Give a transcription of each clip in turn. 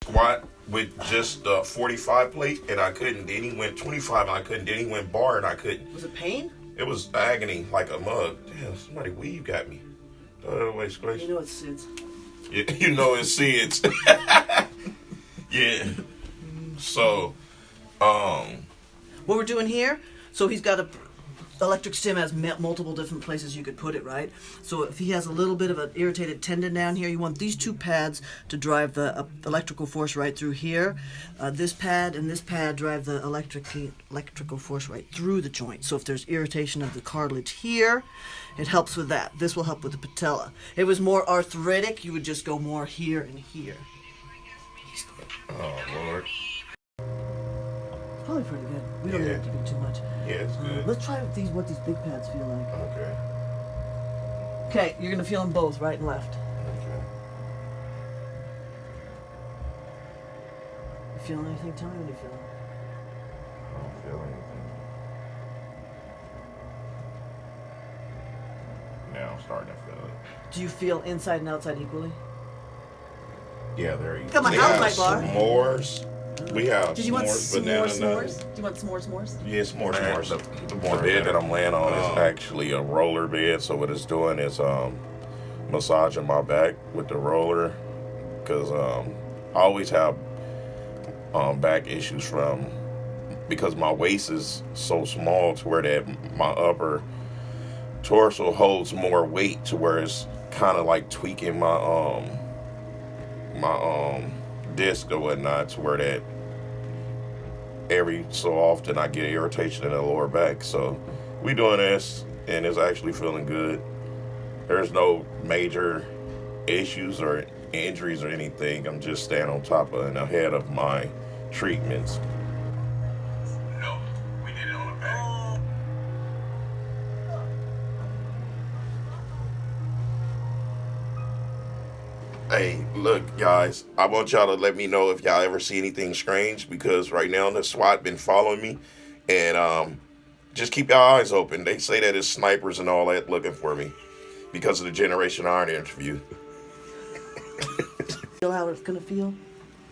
squat with just the 45 plate, and I couldn't. Then he went 25, and I couldn't. Then he went bar, and I couldn't. Was it pain? It was agony, like a mug. Damn, somebody weave got me. Throw that away, Squash. You know it's SIDS. Yeah, you know it's SIDS. Yeah. So, what we're doing here, so he's got a electric stim has multiple different places you could put it, right? So if he has a little bit of an irritated tendon down here, you want these two pads to drive the electrical force right through here. This pad and this pad drive the electrical force right through the joint. So if there's irritation of the cartilage here, it helps with that. This will help with the patella. If it was more arthritic, you would just go more here and here. oh Lord. Probably pretty good. We don't need to keep it too much. Yeah, it's good. Let's try what these big pads feel like. Okay. Okay, you're gonna feel them both, right and left. Okay. You feeling anything? Tell me when you feel it. I don't feel anything. Now I'm starting to feel it. Do you feel inside and outside equally? Yeah, there you go. Come on, We outside have bar. s'mores. We have Did you want s'mores, banana s'mores? nuts. Do you want s'mores? Yeah, s'mores. The bed that I'm laying on is actually a roller bed. So what it's doing is massaging my back with the roller, because I always have back issues because my waist is so small to where that my upper torso holds more weight to where it's kind of like tweaking my disc or whatnot, to where that every so often I get irritation in the lower back. So we doing this, and it's actually feeling good. There's no major issues or injuries or anything. I'm just staying on top of and ahead of my treatments. No, we did it on the back. Hey, look, guys, I want y'all to let me know if y'all ever see anything strange, because right now the SWAT been following me, and just keep your eyes open. They say that it's snipers and all that looking for me because of the Generation Iron interview. Feel how it's gonna feel?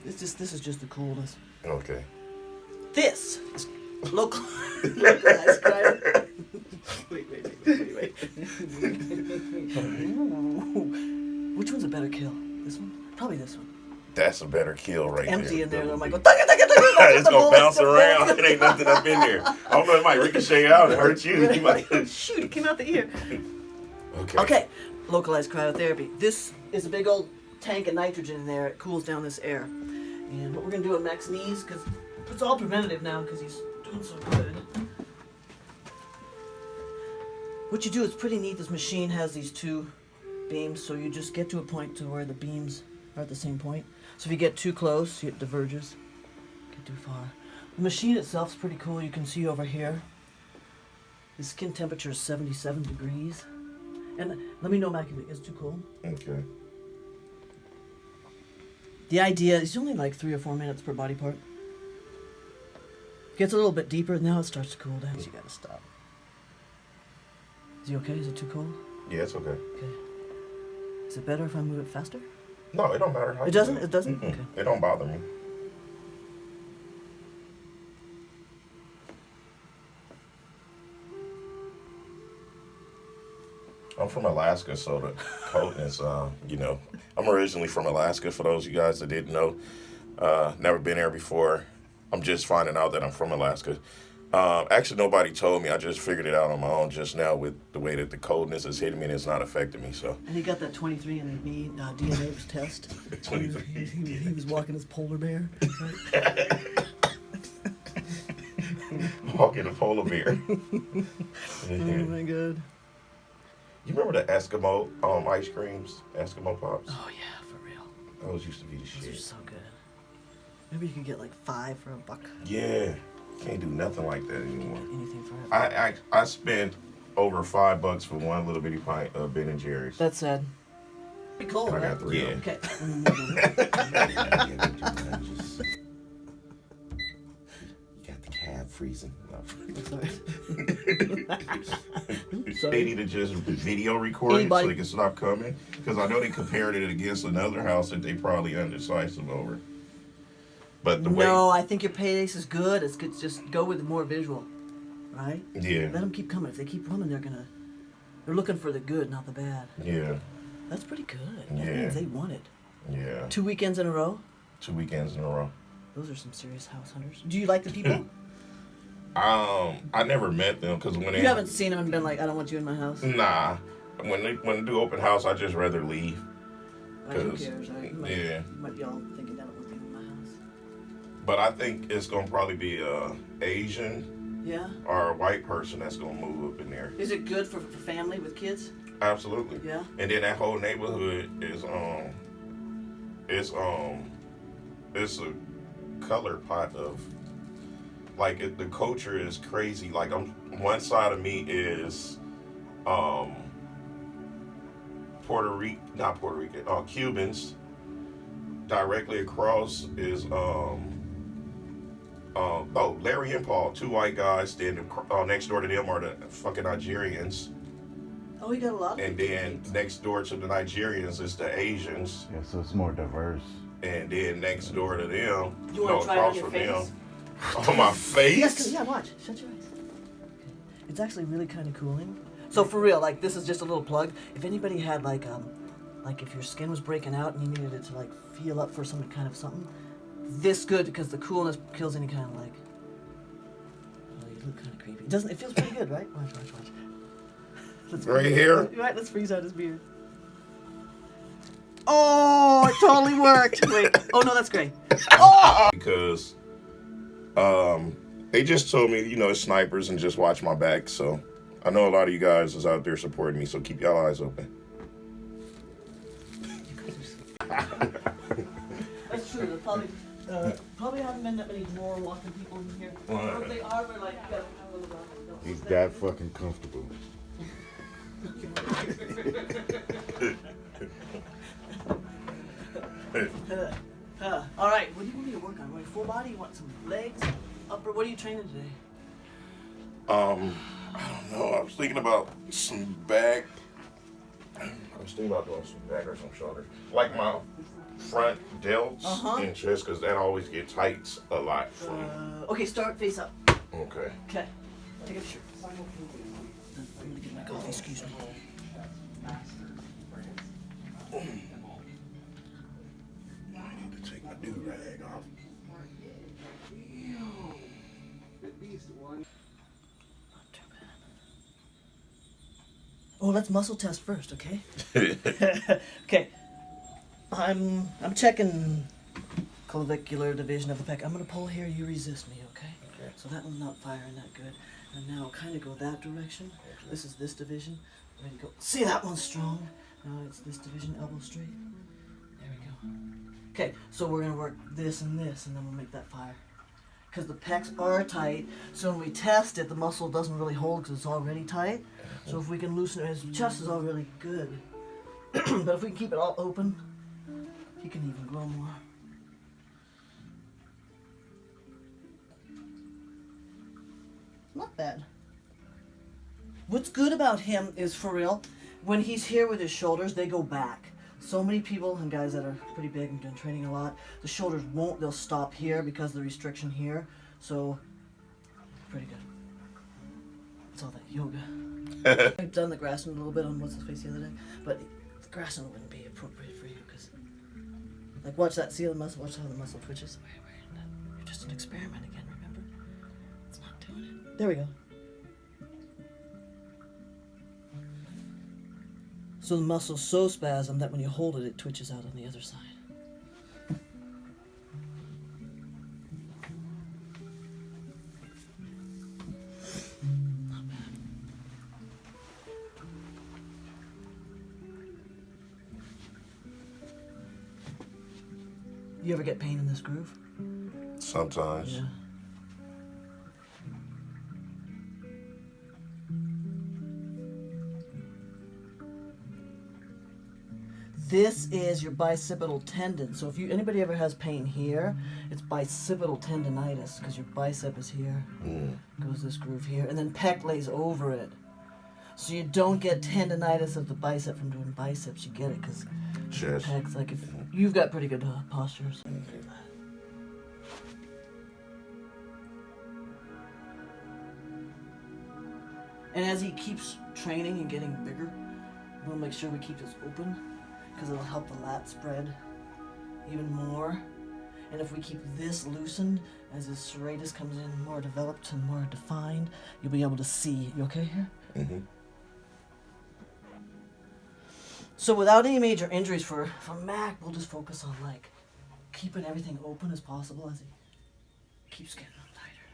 This is just the coolness. Okay. This is localized crime. Wait. Ooh. Which one's a better kill? This one? Probably this one. That's a better kill right Empty there. in there. I'm like, it's gonna bounce around. It ain't nothing up in there. I don't know. It might ricochet out and hurt you. You might... Shoot! It came out the ear. Okay. Localized cryotherapy. This is a big old tank of nitrogen in there. It cools down this air. And what we're gonna do at Mac's knees, because it's all preventative now, because he's doing so good. What you do is pretty neat. This machine has these two beams, so you just get to a point to where the beams are at the same point. So if you get too close, it diverges. Get too far. The machine itself is pretty cool. You can see over here, the skin temperature is 77 degrees. And let me know, Mac, if it's too cold. Okay. The idea is only like 3 or 4 minutes per body part. Gets a little bit deeper, now it starts to cool down, so you gotta stop. Is he okay? Is it too cold? Yeah, it's okay. Okay. Is it better if I move it faster? No, it don't matter. It doesn't? It doesn't? Mm-mm. Okay. It don't bother me. I'm from Alaska, so the coldness, I'm originally from Alaska, for those of you guys that didn't know. Never been there before. I'm just finding out that I'm from Alaska. Actually, nobody told me. I just figured it out on my own just now with the way that the coldness is hitting me, and it's not affecting me. So. And he got that 23andMe DNA test. 23. He was walking his polar bear. Right? Walking a polar bear. Oh my god. You remember the Eskimo ice creams? Eskimo Pops? Oh yeah, for real. Those used to be the shit. Those are so good. Maybe you could get like 5 for $1. Yeah. Can't do nothing like that anymore. Anything for it. I spent over $5 for one little bitty pint of Ben and Jerry's. That's sad. Pretty cold, I right? got 3 of them. Okay. You got the cab freezing. Sorry. They need to just video record it so they can stop coming. Because I know they compared it against another house that they probably undecisive over. But the No, I think your pace is good. It's good. Just go with more visual, right? Yeah. Let them keep coming. If they keep coming, they're looking for the good, not the bad. Yeah. That's pretty good. That Yeah. means they want it. Yeah. 2 weekends in a row? 2 weekends in a row. Those are some serious house hunters. Do you like the people? I never met them because when You haven't seen them and been like, I don't want you in my house? Nah. When they do open house, I just rather leave. Like, who cares, right? Yeah. You might be all thinking that would be in my house. But I think it's gonna probably be Asian Yeah? or a white person that's gonna move up in there. Is it good for family with kids? Absolutely. Yeah? And then that whole neighborhood is it's a color pot of like the culture is crazy. Like one side of me is not Puerto Rican, Cubans. Directly across is Larry and Paul, 2 white guys. Then next door to them are the fucking Nigerians. Oh, you got a lot. And then next door to the Nigerians is the Asians. Yeah, so it's more diverse. And then next door to them, You want to try it on your face? On my face? Yes, yeah, watch. Shut your eyes. Okay. It's actually really kind of cooling. So for real, like this is just a little plug. If anybody had like if your skin was breaking out and you needed it to like feel up for some kind of something, this good because the coolness kills any kind of like. Oh, you look kind of creepy. It feels pretty good, right? Watch. Let's Right here? Right, let's freeze out his beard. Oh, it totally worked. Wait. Oh no, that's great. Oh! Because they just told me, it's snipers and just watch my back. So I know a lot of you guys is out there supporting me. So keep y'all eyes open. That's true. There probably haven't been that many more walking people in here. Or if they are, they're like, you gotta have a little He's that fucking comfortable. All right, what do you want me to work on? Want full body? You want some legs? Upper? What are you training today? I don't know. I was thinking about some back. I was thinking about doing some back or some shoulder. Like my front delts and chest, because that always gets tight a lot for me. Okay, start face up. Okay. Okay, take off your shirt. I'm gonna get my coffee, excuse me. I need to take my do-rag off. Not too bad. Oh, let's muscle test first, okay? Okay. I'm checking clavicular division of the pec. I'm gonna pull here, you resist me, okay? Okay. So that one's not firing that good. And now kind of go that direction. Okay. This is this division. Ready to go. See, that one's strong. Now it's this division, elbow straight. There we go. Okay, so we're gonna work this, and then we'll make that fire. Because the pecs are tight, so when we test it, the muscle doesn't really hold because it's already tight. So if we can loosen it, his chest is all really good. But if we can keep it all open, he can even grow more. Not bad. What's good about him is, for real, when he's here with his shoulders, they go back. So many people and guys that are pretty big and doing training a lot, the shoulders won't, they'll stop here because of the restriction here. So, pretty good. It's all that yoga. I've done the grassing a little bit on what's his face the other day, but the grassing wouldn't be appropriate for you because, like, watch that, see the muscle, watch how the muscle twitches. Wait, you're just an experiment again, remember? It's not doing it. There we go. So the muscle's so spasmed that when you hold it, it twitches out on the other side. Not bad. You ever get pain in this groove? Sometimes. Yeah. This is your bicipital tendon. So if anybody ever has pain here, it's bicipital tendonitis because your bicep is here. Goes this groove here, and then pec lays over it. So you don't get tendonitis of the bicep from doing biceps. You get it because Chest. pecs. Like if you've got pretty good posture. So And as he keeps training and getting bigger, we'll make sure we keep this open because it'll help the lat spread even more. And if we keep this loosened, as his serratus comes in more developed and more defined, you'll be able to see. You okay here? Mm-hmm. So without any major injuries for Mac, we'll just focus on like keeping everything open as possible as he keeps getting tighter.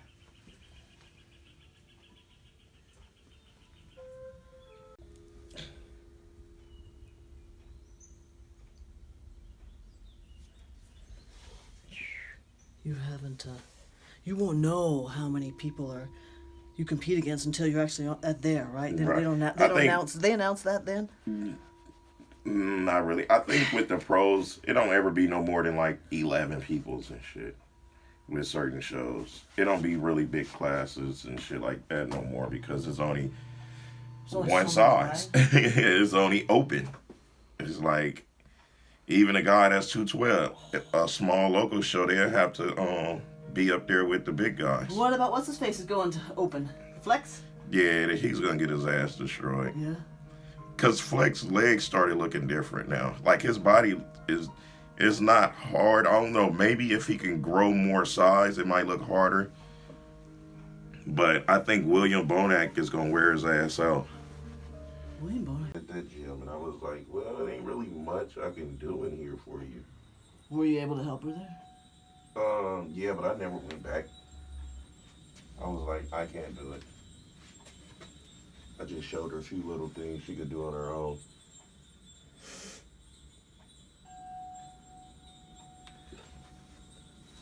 You haven't, you won't know how many people you compete against until you're actually at there, right? They, Right. they don't, they I don't think- announce. They announce that then. Not really. I think with the pros, it don't ever be no more than like 11 peoples and shit. With certain shows, it don't be really big classes and shit like that no more because it's only So one it's so many, size. right? It's only open. It's like even a guy that's 212, a small local show, they'll have to be up there with the big guys. What about what's his face is going to open? Flex? Yeah, he's gonna get his ass destroyed. Yeah. Cause Flex's legs started looking different now. Like his body is not hard. I don't know. Maybe if he can grow more size, it might look harder. But I think William Bonac is gonna wear his ass out. William Bonac. At that gym, and I was like, well, it ain't really much I can do in here for you. Were you able to help her there? Yeah, but I never went back. I was like, I can't do it. I just showed her a few little things she could do on her own.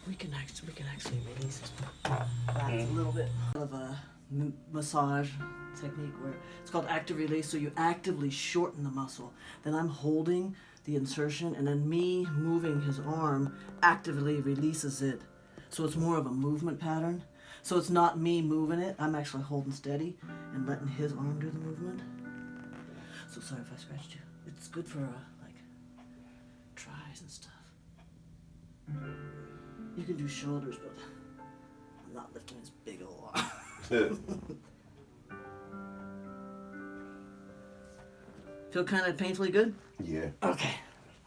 We can actually release his back a little bit of a massage technique where it's called active release. So you actively shorten the muscle. Then I'm holding the insertion, and then me moving his arm actively releases it. So it's more of a movement pattern. So it's not me moving it. I'm actually holding steady and letting his arm do the movement. So sorry if I scratched you. It's good for like tries and stuff. You can do shoulders, but I'm not lifting his big ol' arm. Feel kind of painfully good? Yeah. Okay.